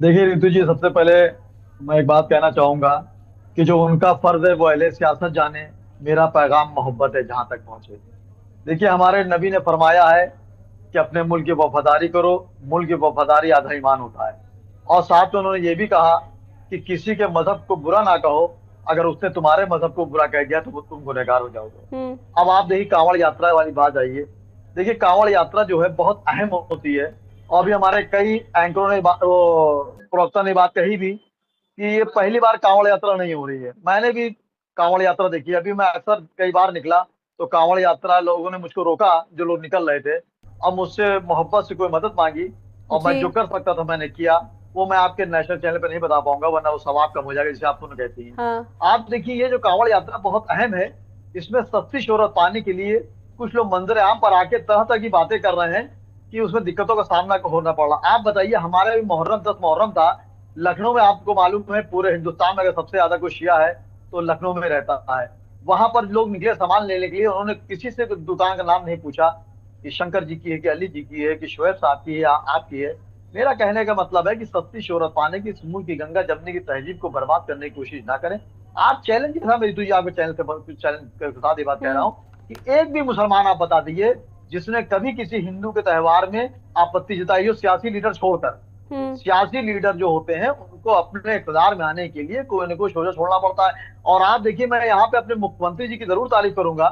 देखिए रितु जी, सबसे पहले मैं एक बात कहना चाहूंगा कि जो उनका फर्ज है वो अहले सियासत जाने। मेरा पैगाम मोहब्बत है जहां तक पहुंचे। देखिए, हमारे नबी ने फरमाया है कि अपने मुल्क की वफादारी करो। मुल्क की वफादारी आधा ईमान होता है। और साथ में उन्होंने ये भी कहा कि किसी के मजहब को बुरा ना कहो। अगर उसने तुम्हारे मजहब को बुरा कह दिया तो वो तुम गुनहगार हो जाओगे। हम्म। अब आप देखिए, कांवड़ यात्रा वाली बात आइए। देखिए, कांवड़ यात्रा जो है बहुत अहम होती है। और भी हमारे कई एंकरों ने प्रवक्ता ने बात कही भी कि ये पहली बार कांवड़ यात्रा नहीं हो रही है। मैंने भी कांवड़ यात्रा देखी है। अभी मैं अक्सर कई बार निकला तो कांवड़ यात्रा लोगों ने मुझको रोका, जो लोग निकल रहे थे। अब मुझसे मोहब्बत से कोई मदद मांगी और मैं जो जी। कर सकता था मैंने किया। वो मैं आपके नेशनल चैनल पे नहीं बता पाऊंगा, वरना वो सवाब कम हो जाएगा, जिसे आप सुन कहती हैं। हाँ। आप देखिए, ये जो कांवड़ यात्रा बहुत अहम है। इसमें सस्ती शोहरत पाने के लिए कुछ लोग मंजर आम पर आके तरह तरह की बातें कर रहे हैं कि उसमें दिक्कतों का सामना होना पड़ रहा। आप बताइए, हमारे भी मुहर्रम 10 मुहर्रम था लखनऊ में। आपको मालूम है पूरे हिंदुस्तान में अगर सबसे ज्यादा कोई शिया है तो लखनऊ में रहता है। वहां पर लोग निकले सामान लेने के लिए। उन्होंने किसी से दुकान का नाम नहीं पूछा कि शंकर जी की है, कि अली जी की है, कि शोएब साहब की है या आपकी है। मेरा कहने का मतलब है कि सस्ती शोहरत पाने की, इस मुल्क की गंगा जमने की तहजीब को बर्बाद करने की कोशिश ना करें। आप चैलेंज के साथ, मेरी तुझे आपके चैनल से चैलेंज के साथ ये बात कह रहा हम्म। हूँ कि एक भी मुसलमान आप बता दीजिए जिसने कभी किसी हिंदू के त्योहार में आपत्ति जताई हो, सियासी लीडर छोड़कर। हम्म। सियासी लीडर जो होते हैं उनको अपने इक़्तिदार में आने के लिए कोई ना कोई सोचा छोड़ना पड़ता है। और आप देखिए, मैं यहाँ पे अपने मुख्यमंत्री जी की जरूर तारीफ करूंगा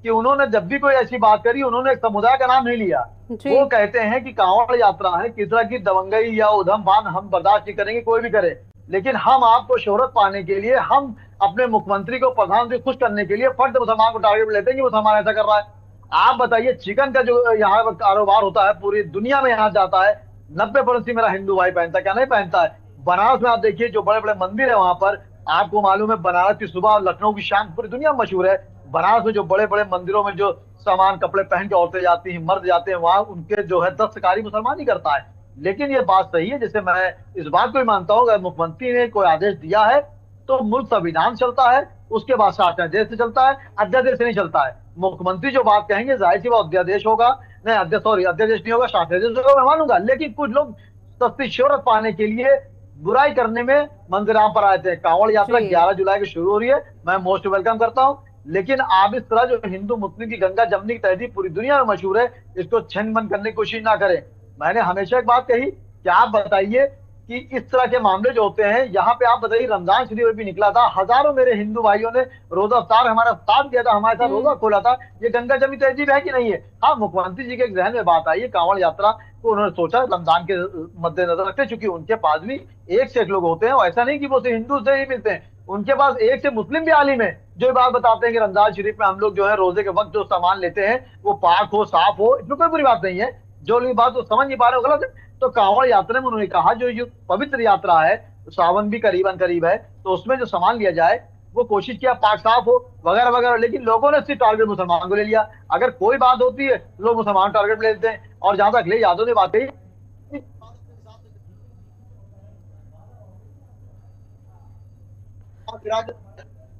कि उन्होंने जब भी कोई ऐसी बात करी, उन्होंने एक समुदाय का नाम नहीं लिया। जी। वो कहते हैं कि कांवड़ यात्रा है, किस तरह की दबंगई या उधम फान हम बर्दाश्त नहीं करेंगे, कोई भी करे। लेकिन हम आपको शोहरत पाने के लिए, हम अपने मुख्यमंत्री को, प्रधानमंत्री खुश करने के लिए फर्द मुसलमान को टारगेट लेते हैं कि मुसलमान ऐसा कर रहा है। आप बताइए, चिकन का जो यहाँ पर कारोबार होता है पूरी दुनिया में यहाँ जाता है, 90% मेरा हिंदू भाई पहनता है, क्या नहीं पहनता है। बनारस में आप देखिए, जो बड़े बड़े मंदिर है वहां पर, आपको मालूम है बनारस की सुबह और लखनऊ की शाम पूरी दुनिया में मशहूर है। बनारस में जो बड़े बड़े मंदिरों में जो सामान कपड़े पहन के औरतें जाती हैं, मर्द जाते हैं, वहां उनके जो है दस्तकारी मुसलमान ही करता है। लेकिन ये बात सही है, जैसे मैं इस बात को भी मानता हूँ, अगर मुख्यमंत्री ने कोई आदेश दिया है तो मुल्क संविधान चलता है, उसके बाद शासनादेश से चलता है, अध्यादेश से नहीं चलता है। मुख्यमंत्री जो बात कहेंगे जाहिर सी वो अध्यादेश होगा। नहीं, अध्यक्ष, सॉरी, अध्यादेश नहीं होगा, शासनादेश होगा, मैं मानूंगा। लेकिन कुछ लोग सस्ती शोहरत पाने के लिए बुराई करने में मंजराम पर आए थे। कांवड़ यात्रा जी। 11 जुलाई को शुरू हो रही है, मैं मोस्ट वेलकम करता हूँ। लेकिन आप इस तरह जो हिंदू मुस्लिम की गंगा जमने की तहजीब पूरी दुनिया में मशहूर है, इसको छिन मन करने की कोशिश ना करें। मैंने हमेशा एक बात कही कि आप बताइए कि इस तरह के मामले जो होते हैं यहाँ पे, आप बताइए रमजान शरीफ भी निकला था, हजारों मेरे हिंदू भाइयों ने रोजा अफ्तार हमारा साथ किया था, हमारे साथ हम्म। रोजा खोला था। ये गंगा जमी तहजीब है कि नहीं है? हाँ, मुख्यमंत्री जी के एक जहन में बात आई है, कांवड़ यात्रा को उन्होंने सोचा रमजान के मद्देनजर रखते, चूंकि उनके पास भी एक से एक लोग होते हैं, और ऐसा नहीं कि वो सिर्फ हिंदू से ही मिलते हैं, उनके पास एक से मुस्लिम भी आलिम है जो ये बात बताते हैं कि रमजान शरीफ में हम लोग जो है रोजे के वक्त जो सामान लेते हैं वो पाक हो, साफ हो, इसमें कोई बुरी बात नहीं है। जो लोग बात वो समझ नहीं पा रहे हो गलत है। तो कांवड़ यात्रा में उन्होंने कहा जो ये पवित्र यात्रा है, सावन भी करीबन करीब है, तो उसमें जो सामान लिया जाए वो कोशिश किया पाक साफ हो, वगैरह वगैरह। लेकिन लोगों ने सिर्फ टारगेट मुसलमान को ले लिया। अगर कोई बात होती है लोग मुसलमान टारगेट ले लेते हैं। और जहां तक अखिलेश यादव ने बात कही,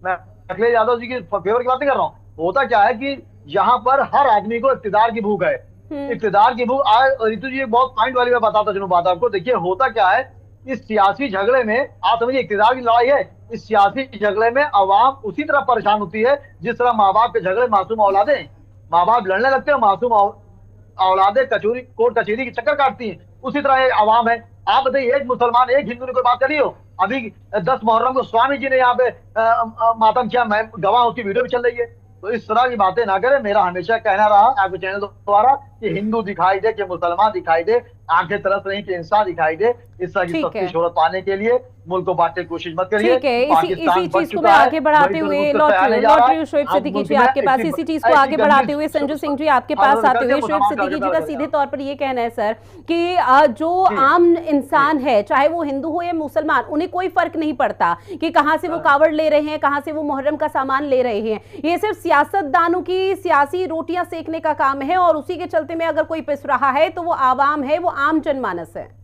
मैं अखिलेश यादव जी की फेवर की बात नहीं कर रहा हूँ। होता क्या है कि यहाँ पर हर आदमी को इक्तिदार की भूख है। हम्म। इक्तिदार की भूख आज, रितु जी एक बहुत पॉइंट वाली मैं बताता चलूं बात आपको। देखिए, होता क्या है, इस सियासी झगड़े में आप समझिए इक्तिदार की लड़ाई है। इस सियासी झगड़े में अवाम उसी तरह परेशान होती है जिस तरह माँ बाप के झगड़े मासूम औलादे, माँ बाप लड़ने लगते हैं, मासूम औलादे कचोरी कोर्ट कचहरी की चक्कर काटती हैं, उसी तरह ये आवाम है। आप बताइए, एक मुसलमान एक हिंदू ने कोई बात करी हो? अभी 10 मुहर्रम को स्वामी जी ने यहाँ पे मातम किया, मैं गवाह, उसकी वीडियो भी चल रही है। तो इस तरह की बातें ना करें। मेरा हमेशा कहना रहा आपके चैनल द्वारा कि हिंदू दिखाई दे, कि मुसलमान दिखाई दे, आंखें तरस रही कि इंसान दिखाई दे। इस तरह की ठीक सस्ती है। शोहरत पाने के लिए मुल्क को बांटने की कोशिश मत करिए। ठीक है, इसी पाकिस्तान इसी बढ़ चीज को मैं चुका है, आगे बढ़ाते वही तो हुए मुल्क लौट तैयार नहीं जा लौट रहा रही है। हूँ शोएब अब सिद्दीकी मुल्क जी में आपके पास। ऐसी इसी चीज को ऐसी आगे बढ़ाते गंदी हुए संजू सिंह जी आपके पास हरकत आते करके हुए, शोएब मुसलमान सिद्दीकी टारगेट जी का कर सीधे रहा तौर पर ये कहना है सर कि जो जी आम जी इंसान है, चाहे वो हिंदू हो या मुसलमान, उन्हें कोई फर्क नहीं पड़ता कि कहाँ से वो हाँ, कावड़ ले रहे हैं, कहाँ से वो मुहर्रम का सामान ले रहे हैं। ये सिर्फ सियासतदानों की सियासी रोटियां सेकने का काम है, और उसी के चलते में अगर कोई पिस रहा है तो वो आवाम है, वो आम जनमानस है।